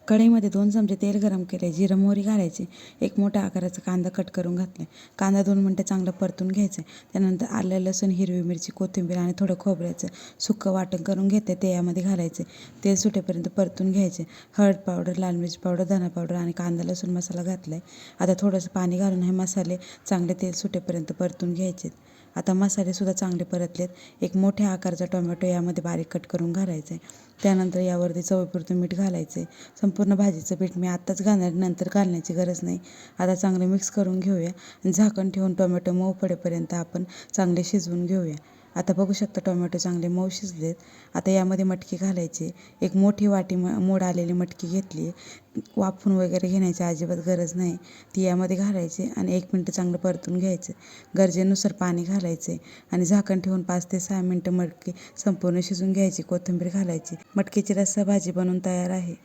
कढईमध्ये 2 चमचे तेल गरम केले, जिरं मोहरी घालायची, एक मोठ्या आकाराचा कांदा कट करून घातला. कांदा 2 मिनटं चांगलं परतून घ्यायचं. त्यानंतर आलं, लसूण, हिरवी मिरची, कोथिंबीर आणि थोडं खोबऱ्याचं सुक्कं वाटण करून घेतलं ते यामध्ये घालायचे. तेल सुटेपर्यंत परतून घ्यायचे. हळद पावडर, लाल मिरची पावडर, धना पावडर आणि कांदा लसूण मसाला घातला आहे. आता थोडंसं पाणी घालून हे मसाले चांगले तेल सुटेपर्यंत परतून घ्यायचे. आता मसालेसुद्धा चांगले परतलेत. एक मोठ्या आकाराचा टोमॅटो यामध्ये बारीक कट करून घालायचा आहे. त्यानंतर यावरती चवीपुरतं मीठ घालायचं आहे. संपूर्ण भाजीचं पीठ मी आत्ताच घालणार, नंतर घालण्याची गरज नाही. आता चांगलं मिक्स करून घेऊया. झाकण ठेवून टोमॅटो मऊ पडेपर्यंत आपण चांगले शिजवून घेऊया. आता बघू शकता टोमॅटो चांगले मऊ शिजलेत. आता यामध्ये मटकी घालायची. एक मोठी वाटी मोड आलेली मटकी घेतली. वाफून वगैरे घेण्याची अजिबात गरज नाही. ती यामध्ये घालायची आणि 1 मिनटं चांगलं परतून घ्यायचं. गरजेनुसार पाणी घालायचे आणि झाकण ठेवून 5 ते 6 मिनटं मटकी संपूर्ण शिजून घ्यायची. कोथिंबीर घालायची. मटकीची रस्सा भाजी बनवून तयार आहे.